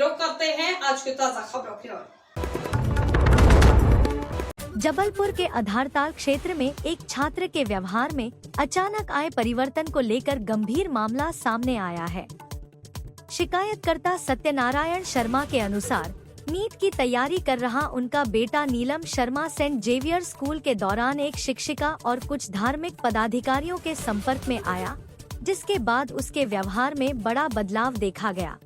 रुख करते हैं आज की ताजा खबरों की ओर। जबलपुर के आधारताल क्षेत्र में एक छात्र के व्यवहार में अचानक आए परिवर्तन को लेकर गंभीर मामला सामने आया है। शिकायतकर्ता सत्यनारायण शर्मा के अनुसार नीट की तैयारी कर रहा उनका बेटा Neelam Sharma Saint Xavier school के दौरान एक शिक्षिका और कुछ धार्मिक पदाधिकारियों के संपर्क में आया, जिसके बाद उसके व्यवहार में बड़ा बदलाव देखा गया।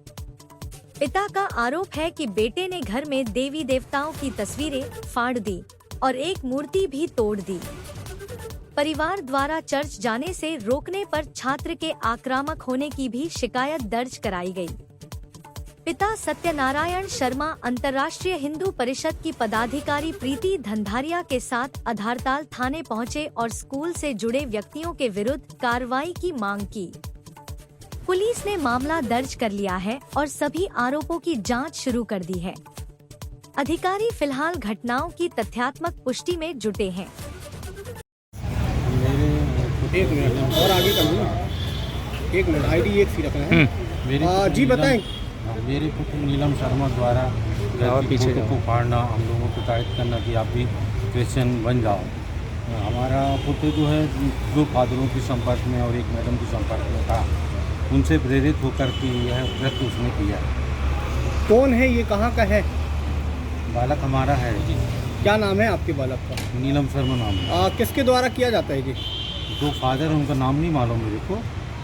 पिता का आरोप है कि बेटे ने घर में देवी देवताओं की तस्वीरें फाड़ दी और एक मूर्ति भी तोड़ दी। परिवार द्वारा चर्च जाने से रोकने पर छात्र के आक्रामक होने की भी शिकायत दर्ज कराई गई। पिता सत्यनारायण शर्मा अंतर्राष्ट्रीय हिंदू परिषद की पदाधिकारी प्रीति धंधारिया के साथ आधारताल थाने पहुंचे और स्कूल से जुड़े व्यक्तियों के विरुद्ध कार्रवाई की मांग की। पुलिस ने मामला दर्ज कर लिया है और सभी आरोपों की जांच शुरू कर दी है। अधिकारी फिलहाल घटनाओं की तथ्यात्मक पुष्टि में जुटे हैं। एक मिनट और आगे कर लूँ। एक मिनट आईडी एक सी रखना है। जी बताएं। मेरे पुत्र नीलम शर्मा द्वारा घर की फोटो को फाड़ना, हम लोगों को तारीफ करना कि आप भी क्रिश्चियन बन जाओ। हमारा पुत्र जो है 2 फादरों के संपर्क में और एक मैडम के संपर्क में था, उनसे प्रेरित होकर के यह कृत्य उसने किया। कौन है ये, कहाँ का है? बालक हमारा है। क्या नाम है आपके बालक का? नीलम शर्मा नाम है। किसके द्वारा किया जाता है जी? 2 फादर, उनका नाम नहीं मालूम मेरे को,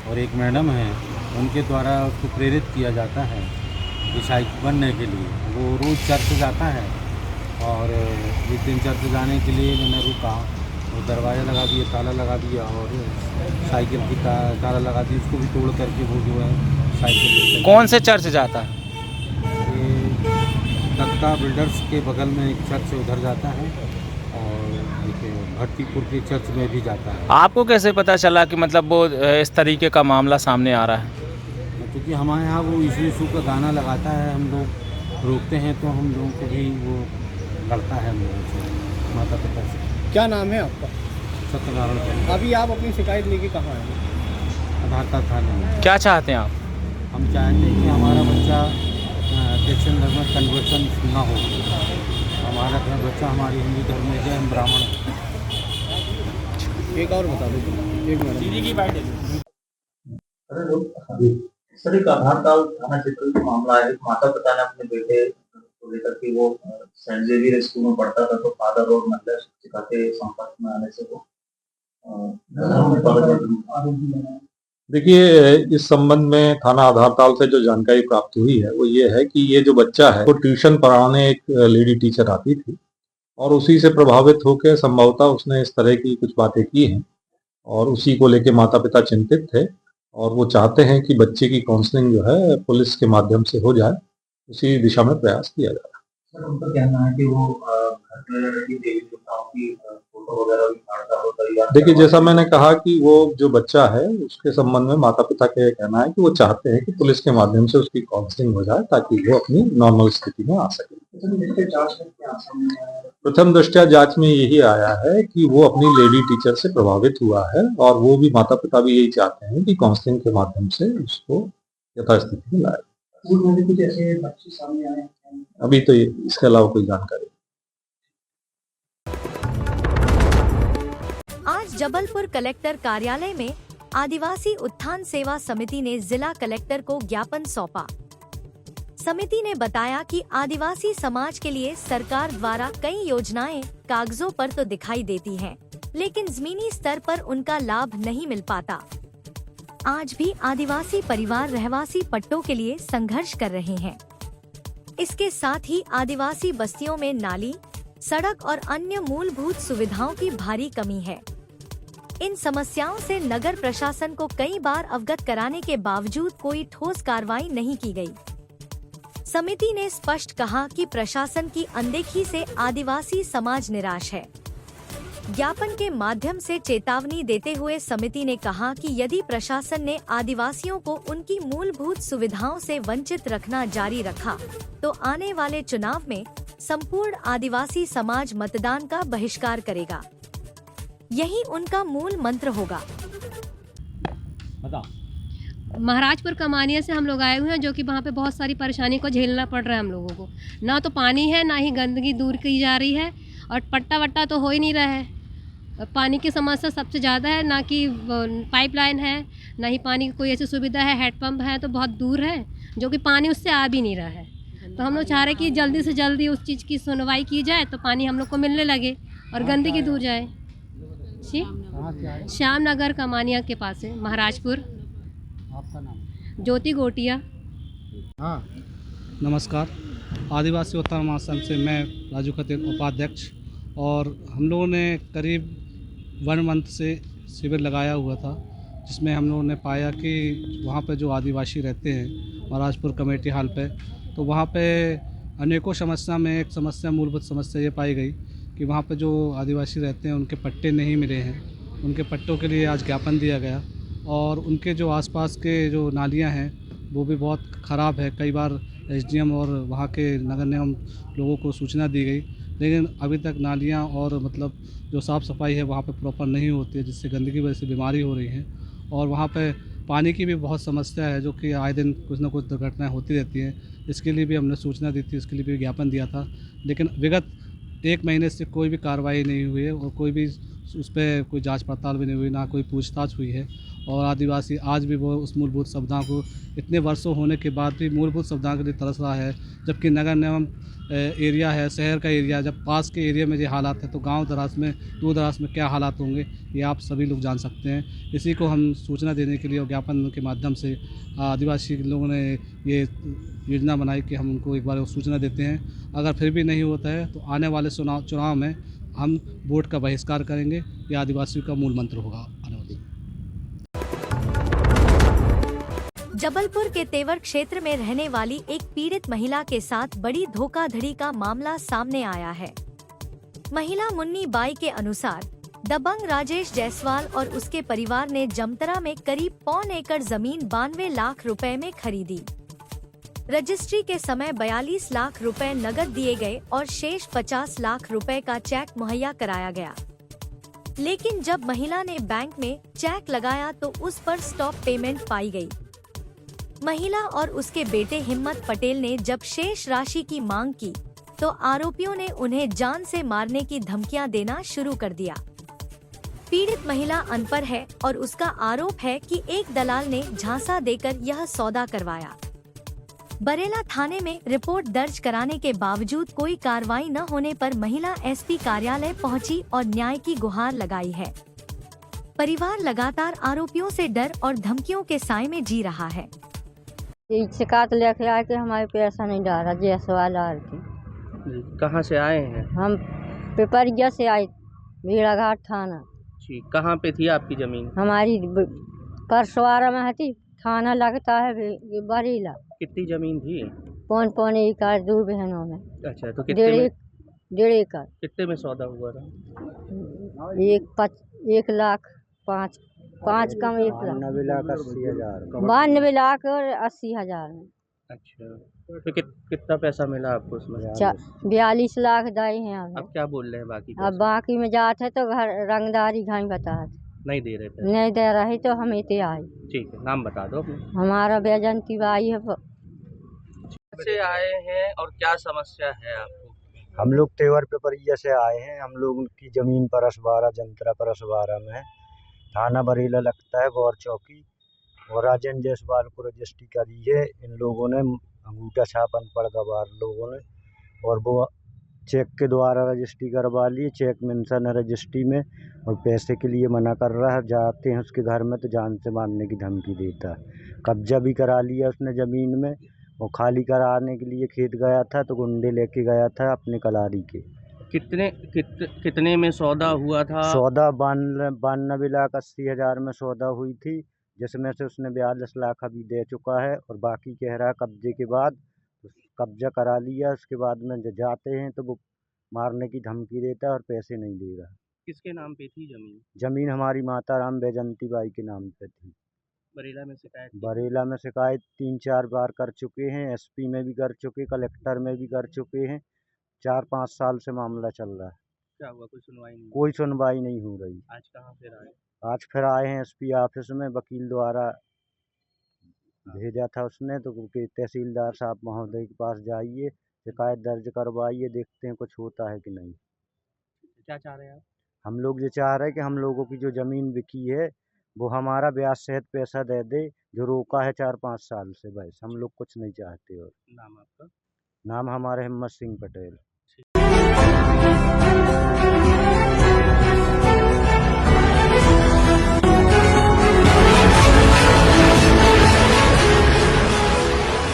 और एक मैडम है, उनके द्वारा उसको प्रेरित किया जाता है ईसाई बनने के लिए। वो रोज़ चर्च जाता है और एक दिन चर्च जाने के लिए मैंने रुका, वो दरवाज़ा लगा दिया, ताला लगा दिया और साइकिल की ताला लगा दी, उसको भी तोड़ करके वो जो है साइकिल। कौन से चर्च जाता है? ये दत्ता बिल्डर्स के बगल में एक चर्च उधर जाता है और एक भट्टीपुर के चर्च में भी जाता है। आपको कैसे पता चला कि मतलब वो इस तरीके का मामला सामने आ रहा है? क्योंकि हमारे यहाँ वो यीशु का गाना लगाता है, हम लोग रोकते हैं तो हम लोगों को भी वो लड़ता है हम लोगों से, माता पिता से। क्या नाम है आपका? सत्यनारायण। अभी आप अपनी शिकायत लेके कहाँ आए? आधारताल थाने में। क्या चाहते हैं आप? हम चाहते हैं कि हमारा बच्चा क्रिश्चियन धर्म में कन्वर्सन ना हो। हमारा बच्चा हमारे हिंदू धर्म में है, हम ब्राह्मण। एक और बता दो, एक मिनट। सर, एक आधारताल थाना क्षेत्र का मामला है। माता पिता ने अपने बेटे को लेकर के वो सेंट जेवियर स्कूल में पढ़ता था, तो फादर और महिला शिक्षिका के संपर्क में आने से वो देखिए, इस संबंध में थाना आधारताल से जो जानकारी प्राप्त हुई है वो ये है कि ये जो बच्चा है वो ट्यूशन पढ़ाने एक लेडी टीचर आती थी और उसी से प्रभावित होकर संभवतः उसने इस तरह की कुछ बातें की हैं और उसी को लेके माता पिता चिंतित थे और वो चाहते हैं कि बच्चे की काउंसलिंग जो है पुलिस के माध्यम से हो जाए, उसी दिशा में प्रयास किया जा रहा है। सर, उनका कहना है कि वो घर में देवी देवताओं की फोटो वगैरह भी फाड़ता हो परिवार। देखिए, जैसा मैंने कहा कि वो जो बच्चा है उसके संबंध में माता पिता का कहना है कि वो चाहते हैं कि पुलिस के माध्यम से उसकी काउंसलिंग हो जाए ताकि वो अपनी नॉर्मल स्थिति में आ सके। प्रथम दृष्टया जांच में यही आया है कि वो अपनी लेडी टीचर से प्रभावित हुआ है और वो भी माता पिता भी यही चाहते हैं कि काउंसलिंग के माध्यम से उसको यथास्थिति में लाए। कुछ ऐसे बच्चे सामने आए हैं? अभी तो इसके अलावा कोई जानकारी। आज जबलपुर कलेक्टर कार्यालय में आदिवासी उत्थान सेवा समिति ने जिला कलेक्टर को ज्ञापन सौंपा। समिति ने बताया कि आदिवासी समाज के लिए सरकार द्वारा कई योजनाएं कागजों पर तो दिखाई देती हैं, लेकिन जमीनी स्तर पर उनका लाभ नहीं मिल पाता। आज भी आदिवासी परिवार रहवासी पट्टों के लिए संघर्ष कर रहे हैं। इसके साथ ही आदिवासी बस्तियों में नाली, सड़क और अन्य मूलभूत सुविधाओं की भारी कमी है। इन समस्याओं से नगर प्रशासन को कई बार अवगत कराने के बावजूद कोई ठोस कार्रवाई नहीं की गई। समिति ने स्पष्ट कहा कि प्रशासन की अनदेखी से आदिवासी समाज निराश है। ज्ञापन के माध्यम से चेतावनी देते हुए समिति ने कहा कि यदि प्रशासन ने आदिवासियों को उनकी मूलभूत सुविधाओं से वंचित रखना जारी रखा, तो आने वाले चुनाव में संपूर्ण आदिवासी समाज मतदान का बहिष्कार करेगा। यही उनका मूल मंत्र होगा। महाराजपुर कमानिया से हम लोग आए हुए हैं, जो कि वहाँ पे बहुत सारी परेशानी को झेलना पड़ रहा है हम लोगों को। ना तो पानी है, ना ही गंदगी दूर की जा रही है, और पट्टा वट्टा तो हो ही नहीं रहा है। पानी की समस्या सबसे ज़्यादा है, ना कि पाइपलाइन है, ना ही पानी की कोई ऐसी सुविधा है। हैंडपम्प है तो बहुत दूर है, जो कि पानी उससे आ भी नहीं रहा है। तो हम लोग चाह रहे हैं कि जल्दी से जल्दी उस चीज़ की सुनवाई की जाए, तो पानी हम लोग को मिलने लगे और गंदगी दूर जाए। जी, श्याम नगर कमानिया के पास है, महाराजपुर। आपका नाम? ज्योति गोटिया। हाँ, नमस्कार। आदिवासी उत्थान महासंघ से मैं राजू खतेर, उपाध्यक्ष। और हम लोगों ने करीब 1 मंथ से शिविर लगाया हुआ था, जिसमें हम लोगों ने पाया कि वहाँ पे जो आदिवासी रहते हैं महाराजपुर कमेटी हॉल पे, तो वहाँ पे अनेकों समस्या में एक समस्या, मूलभूत समस्या ये पाई गई कि वहाँ पे जो आदिवासी रहते हैं उनके पट्टे नहीं मिले हैं। उनके पट्टों के लिए आज ज्ञापन दिया गया, और उनके जो आसपास के जो नालियाँ हैं वो भी बहुत ख़राब है। कई बार एसडीएम और वहाँ के नगर निगम लोगों को सूचना दी गई, लेकिन अभी तक नालियाँ और मतलब जो साफ़ सफाई है वहाँ पे प्रॉपर नहीं होती है, जिससे गंदगी की वजह से बीमारी हो रही है। और वहाँ पे पानी की भी बहुत समस्या है, जो कि आए दिन कुछ ना कुछ दुर्घटनाएं होती रहती हैं। इसके लिए भी हमने सूचना दी थी, इसके लिए भी ज्ञापन दिया था, लेकिन विगत 1 महीने से कोई भी कार्रवाई नहीं हुई है, और कोई भी उस पर कोई जांच पड़ताल भी नहीं हुई, ना कोई पूछताछ हुई है। और आदिवासी आज भी वो उस मूलभूत सुविधाओं को इतने वर्षों होने के बाद भी मूलभूत सुविधाओं के लिए तरस रहा है, जबकि नगर निगम एरिया है, शहर का एरिया, जब पास के एरिया में ये हालात है तो गांव दराज में, दूर दराज में क्या हालात होंगे ये आप सभी लोग जान सकते हैं। इसी को हम सूचना देने के लिए और ज्ञापन के माध्यम से आदिवासी लोगों ने ये योजना बनाई कि हम उनको एक बार सूचना देते हैं। अगर फिर भी नहीं होता है तो आने वाले चुनाव में हम वोट का बहिष्कार करेंगे। ये आदिवासियों का मूल मंत्र होगा आने वाले। जबलपुर के तेवर क्षेत्र में रहने वाली एक पीड़ित महिला के साथ बड़ी धोखाधड़ी का मामला सामने आया है। महिला मुन्नी बाई के अनुसार दबंग राजेश जायसवाल और उसके परिवार ने जमतरा में करीब 1.25 एकड़ जमीन 92 लाख रुपए में खरीदी। रजिस्ट्री के समय 42 लाख रुपए नगद दिए गए और शेष 50 लाख रुपए का चेक मुहैया कराया गया। लेकिन जब महिला ने बैंक में चेक लगाया तो उस पर स्टॉप पेमेंट पाई गई। महिला और उसके बेटे हिम्मत पटेल ने जब शेष राशि की मांग की तो आरोपियों ने उन्हें जान से मारने की धमकियां देना शुरू कर दिया। पीड़ित महिला अनपढ़ है और उसका आरोप है कि एक दलाल ने झांसा देकर यह सौदा करवाया। बरेला थाने में रिपोर्ट दर्ज कराने के बावजूद कोई कार्रवाई न होने पर महिला एसपी कार्यालय पहुंची और न्याय की गुहार लगाई है। परिवार लगातार आरोपियों से डर और धमकियों के साए में जी रहा है। शिकायत लेके आए कि हमारे पैसा नहीं डाला जायसवाल आर की। कहाँ से आए हैं? हम पिपरिया से आए, भेड़ाघाट थाना। जी, कहाँ पे थी आपकी जमीन? हमारी परसवारा में थी, थाना लगता है बरेला। कितनी जमीन थी? 1.25 एकड़ 2 बहनों में। अच्छा, तो कितने में? 1.5 एकड़। कितने में सौदा हुआ था? 1 लाख 5 कम 1 लाख 92 लाख 80 हज़ार। 92 लाख और 80 हज़ार में। अच्छा, तो कितना पैसा मिला आपको उसमें? 42 लाख दाई हैं। अब क्या बोल रहे हैं बाकी? अब बाकी में जाते तो घर रंगदारी घाई बताते नहीं दे रहे थे? नहीं दे रही तो हम इतने आए। ठीक है, नाम बता दो अपने। हमारा बेजंती बाई है। से आए हैं और क्या समस्या है आपको? हम लोग तेवर पिपरिया से आए हैं। हम लोग की जमीन परसवारा जंतरा परसवारा में है, थाना बरेला लगता है, गौर चौकी। और राजेंद्र जायसवाल को रजिस्ट्री करी है इन लोगों ने, अंगूठा छाप अनपढ़ गवार लोगों ने, और वो चेक के द्वारा रजिस्ट्री करवा ली। चेक मेंशन है रजिस्ट्री में, और पैसे के लिए मना कर रहा है। जाते हैं उसके घर में तो जान से मारने की धमकी देता है। कब्जा भी करा लिया उसने ज़मीन में, और खाली कराने के लिए खेत गया था तो गुंडे लेके गया था अपने कलारी के। कितने में सौदा हुआ था? सौदा 92 लाख 80 हज़ार में सौदा हुई थी, जिसमें से उसने 42 लाख अभी दे चुका है, और बाकी कह रहा है कब्जे के बाद कब्जा करा लिया। उसके बाद में जाते हैं तो वो मारने की धमकी देता है और पैसे नहीं दे रहा। किसके नाम पे थी जमीन? जमीन हमारी माता राम बैजंती बाई के नाम पे थी। बरेला में शिकायत? बरेला में शिकायत 3-4 बार कर चुके हैं, एसपी में भी कर चुके, कलेक्टर में भी कर चुके हैं। 4-5 साल से मामला चल रहा है। क्या हुआ? कोई सुनवाई नहीं? कोई सुनवाई नहीं हो रही। आज कहाँ फिर आए? आज फिर आए हैं एसपी ऑफिस में, वकील द्वारा भेजा था उसने तो कि तहसीलदार साहब महोदय के पास जाइए, शिकायत दर्ज करवाइए, देखते हैं कुछ होता है कि नहीं। क्या चाह रहे हैं आप? हम लोग ये चाह रहे हैं कि हम लोगों की जो ज़मीन बिकी है वो हमारा ब्याज सहित पैसा दे दे, जो रोका है 4-5 साल से, बस हम लोग कुछ नहीं चाहते। और नाम आपका? नाम हमारा हिम्मत सिंह पटेल।